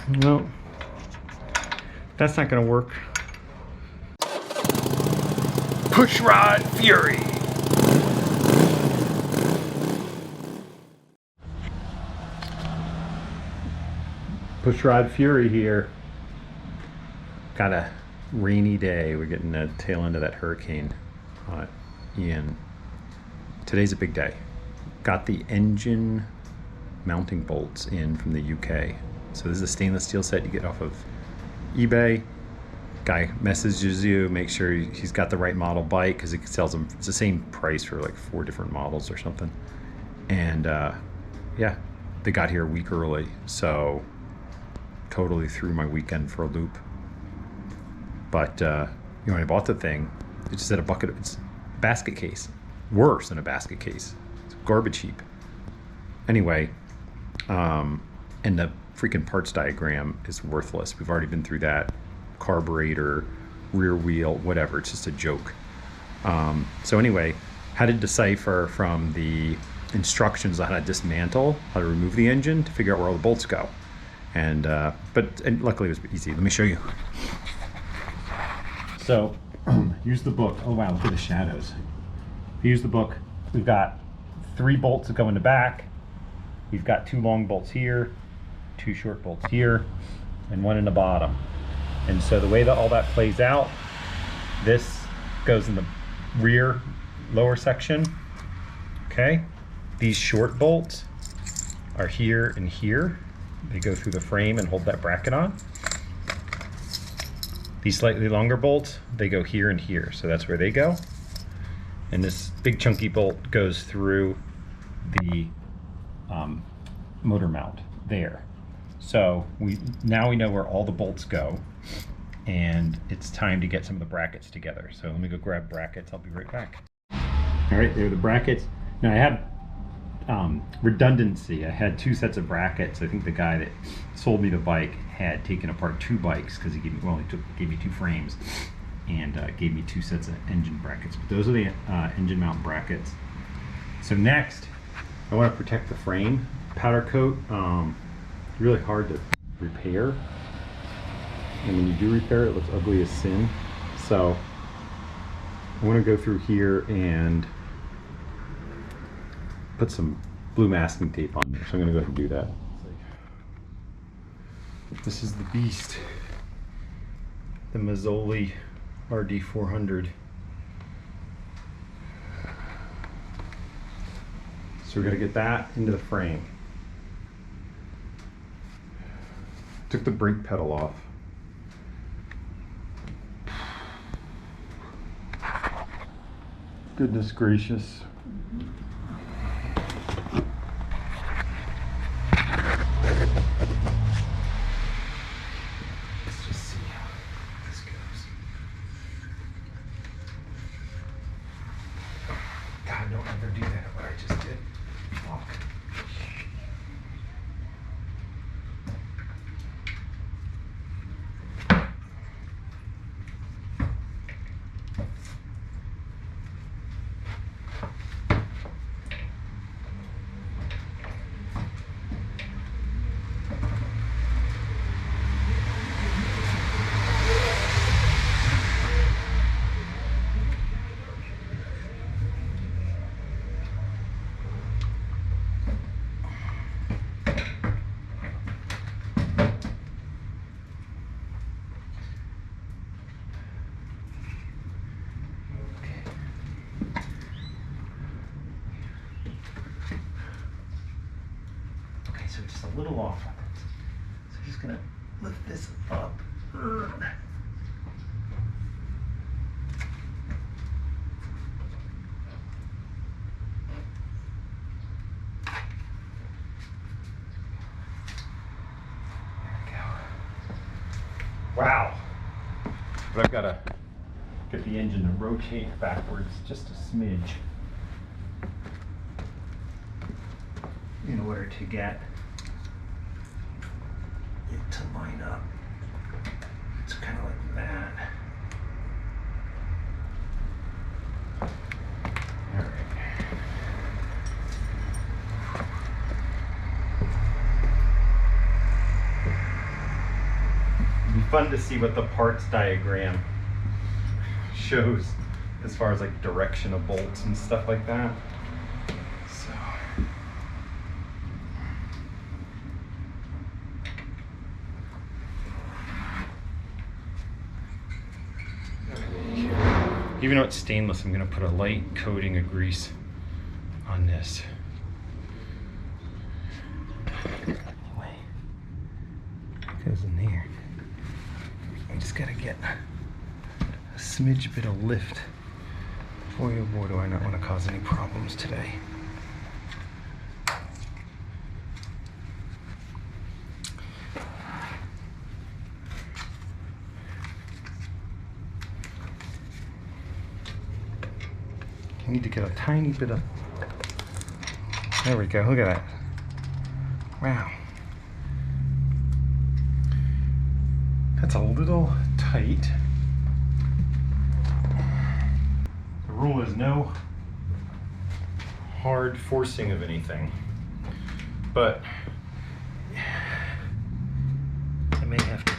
No, that's not gonna work. Push Rod Fury. Push Rod Fury here. Got a rainy day. We're getting the tail end of that hurricane, Ian. Today's a big day. Got the engine mounting bolts in from the UK. So this is a stainless steel set you get off of eBay. Guy messages you, make sure he's got the right model bike, because he sells them. It's the same price for like 4 different models or something. And yeah, they got here a week early, so totally threw my weekend for a loop. But when I bought the thing, it just had a bucket. It's a basket case, worse than a basket case. It's garbage heap. Anyway, and the freaking parts diagram is worthless. We've already been through that. Carburetor, rear wheel, whatever. It's just a joke. So anyway, how to decipher from the instructions on how to dismantle, how to remove the engine, to figure out where all the bolts go. And luckily it was easy. Let me show you. So use the book. Oh wow, look at the shadows. Use the book. We've got 3 bolts that go in the back. We've got 2 long bolts here, 2 short bolts here, and 1 in the bottom. And so the way that all that plays out, this goes in the rear lower section. Okay, these short bolts are here and here. They go through the frame and hold that bracket on. These slightly longer bolts, they go here and here, so that's where they go. And this big chunky bolt goes through the motor mount there. So now we know where all the bolts go, and it's time to get some of the brackets together. So let me go grab brackets. I'll be right back. All right, there are the brackets. Now I have redundancy. I had 2 sets of brackets. I think the guy that sold me the bike had taken apart 2 bikes, because he gave me 2 frames and gave me 2 sets of engine brackets. But those are the engine mount brackets. So next, I want to protect the frame. Powder coat, really hard to repair. And when you do repair it, it looks ugly as sin. So I want to go through here and put some blue masking tape on there. So I'm going to go ahead and do that. This is the beast, the Mazzoli RD400. So we're going to get that into the frame. Took the brake pedal off. Goodness gracious. Let's just see how this goes. God, don't ever do that, what I just did. Fuck. So just a little off on it. So I'm just gonna lift this up. There we go. Wow. But I've gotta get the engine to rotate backwards just a smidge in order to get it to line up. It's kind of like that. All right. fun to see what the parts diagram shows as far as like direction of bolts and stuff like that. So even though it's stainless, I'm going to put a light coating of grease on this. Anyway, goes in there. I just got to get a smidge bit of lift. Boy, oh boy, do I not want to cause any problems today. I need to get a tiny bit of, there we go, look at that. Wow. That's a little tight. The rule is no hard forcing of anything, but I may have to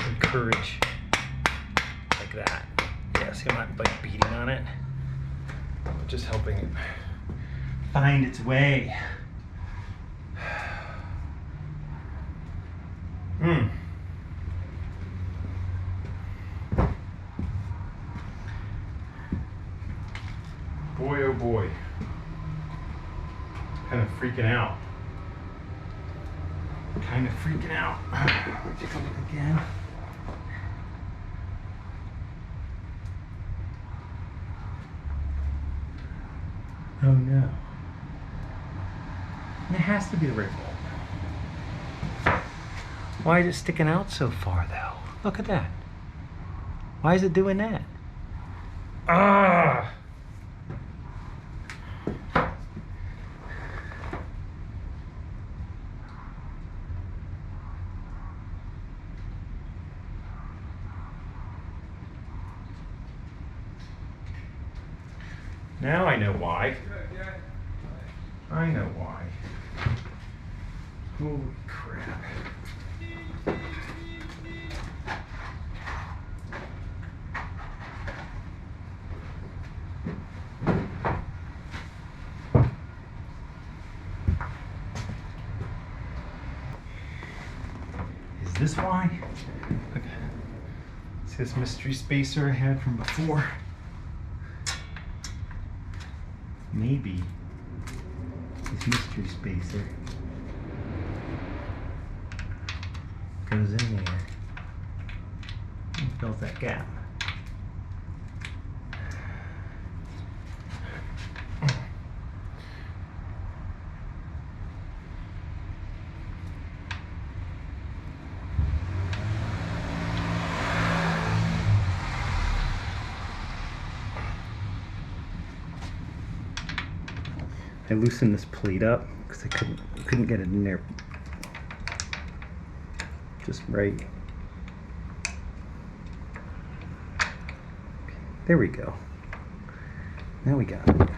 encourage like that. Yeah, see, I'm not like beating on it. Just helping it find its way. Boy, oh boy. Kind of freaking out. Kind of freaking out. Take a look again. Oh no. It has to be the right bolt. Why is it sticking out so far though? Look at that. Why is it doing that? Ah! Now I know why. I know why. Holy crap. Is this why? Okay. See this mystery spacer I had from before? Maybe this mystery spacer goes in there and fills that gap. I loosened this plate up because I couldn't get it in there just right. There we go. Now we got it.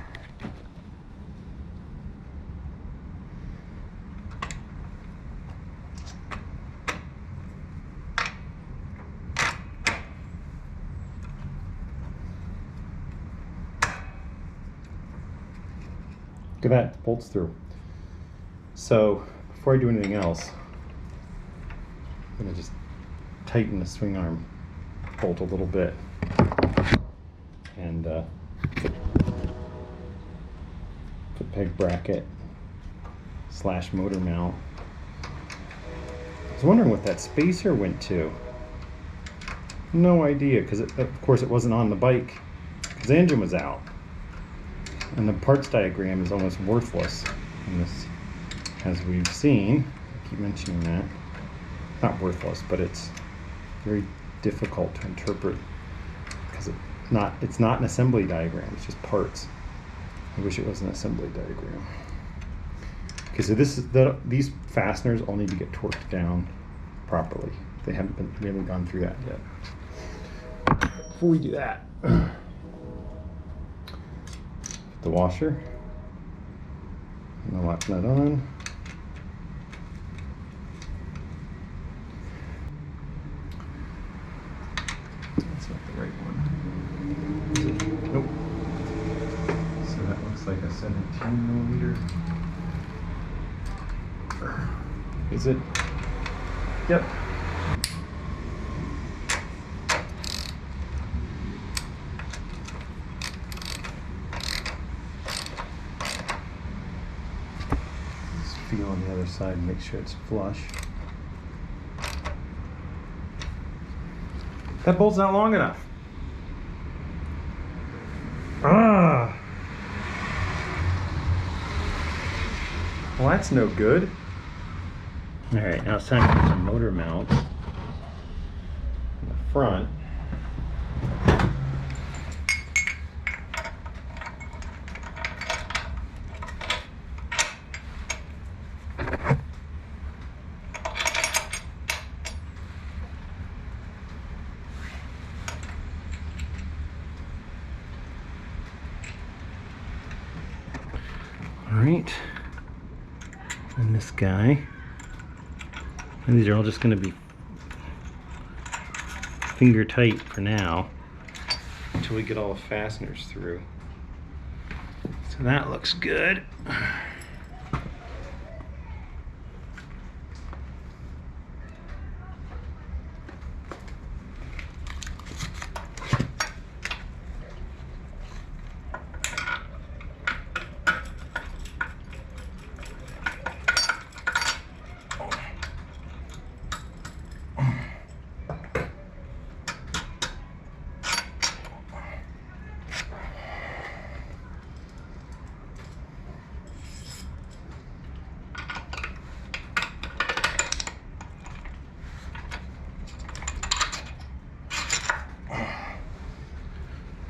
Look at that, bolts through. So before I do anything else, I'm gonna just tighten the swing arm bolt a little bit and put peg bracket / motor mount. I was wondering what that spacer went to. No idea, because of course it wasn't on the bike because the engine was out. And the parts diagram is almost worthless in this, as we've seen. I keep mentioning that. Not worthless, but it's very difficult to interpret because it's not an assembly diagram, it's just parts. I wish it was an assembly diagram. Okay, so these fasteners all need to get torqued down properly. They haven't been really gone through that yet. Before we do that, the washer and the lock nut on. right one. Is it? Nope. So that looks like a 17mm. Is it? Yep. Just feel on the other side and make sure it's flush. That bolt's not long enough. Ah. Well, that's no good. All right, now it's time to put some motor mounts in the front. All right, and this guy. And these are all just going to be finger tight for now until we get all the fasteners through. So that looks good.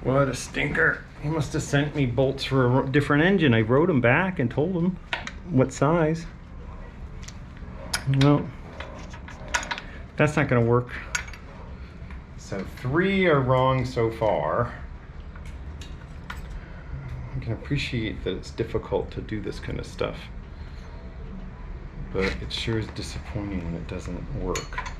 What a stinker. He must have sent me bolts for a different engine. I wrote him back and told him what size. Well, that's not going to work. So 3 are wrong so far. I can appreciate that it's difficult to do this kind of stuff, but it sure is disappointing when it doesn't work.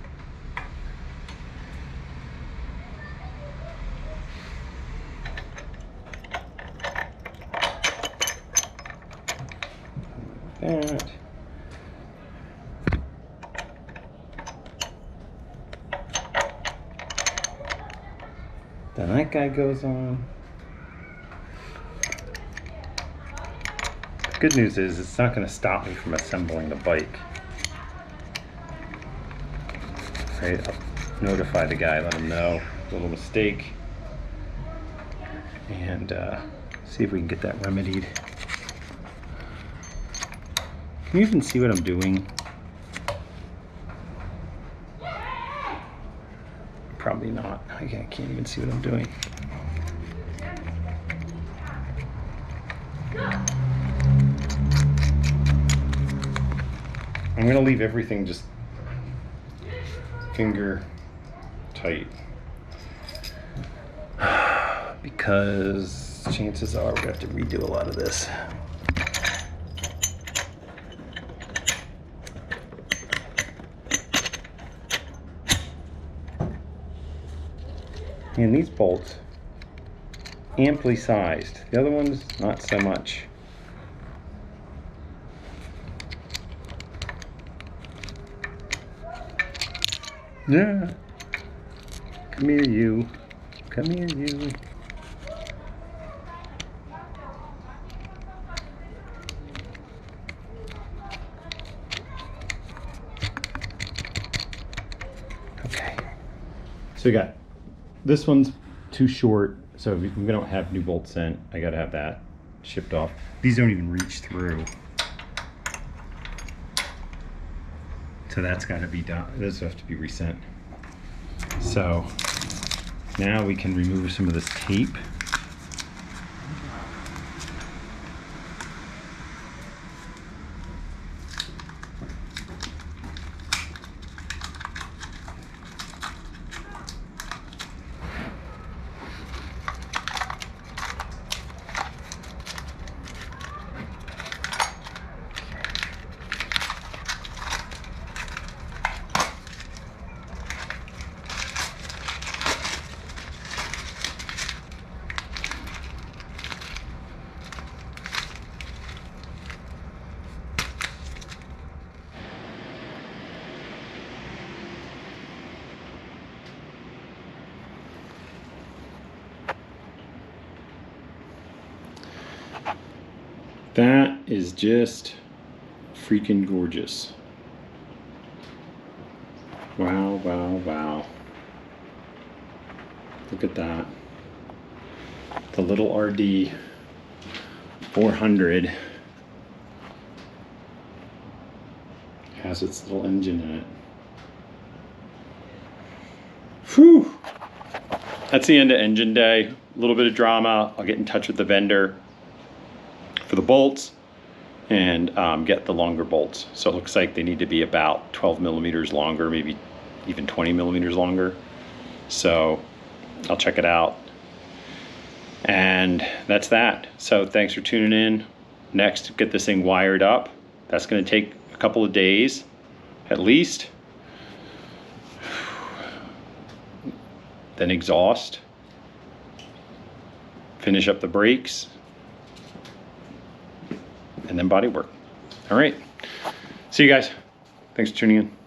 That. Then that guy goes on. The good news is it's not going to stop me from assembling the bike. Right, I'll notify the guy, let him know a little mistake, and see if we can get that remedied. Can you even see what I'm doing? Probably not. I can't even see what I'm doing. I'm gonna leave everything just finger tight, because chances are we're gonna have to redo a lot of this. And these bolts, amply sized. The other ones, not so much. Yeah. Come here, you. Come here, you. Okay. So we got, this one's too short, so we don't have new bolts sent. I gotta have that shipped off. These don't even reach through. So that's gotta be done. Those have to be resent. So now we can remove some of this tape. That is just freaking gorgeous. Wow, wow, wow. Look at that. The little RD400 has its little engine in it. Whew! That's the end of engine day. A little bit of drama. I'll get in touch with the vendor for the bolts and get the longer bolts. So it looks like they need to be about 12 millimeters longer, maybe even 20 millimeters longer. So I'll check it out. And that's that. So thanks for tuning in. Next, get this thing wired up. That's going to take a couple of days at least. Then exhaust. Finish up the brakes. And then body work. All right. See you guys. Thanks for tuning in.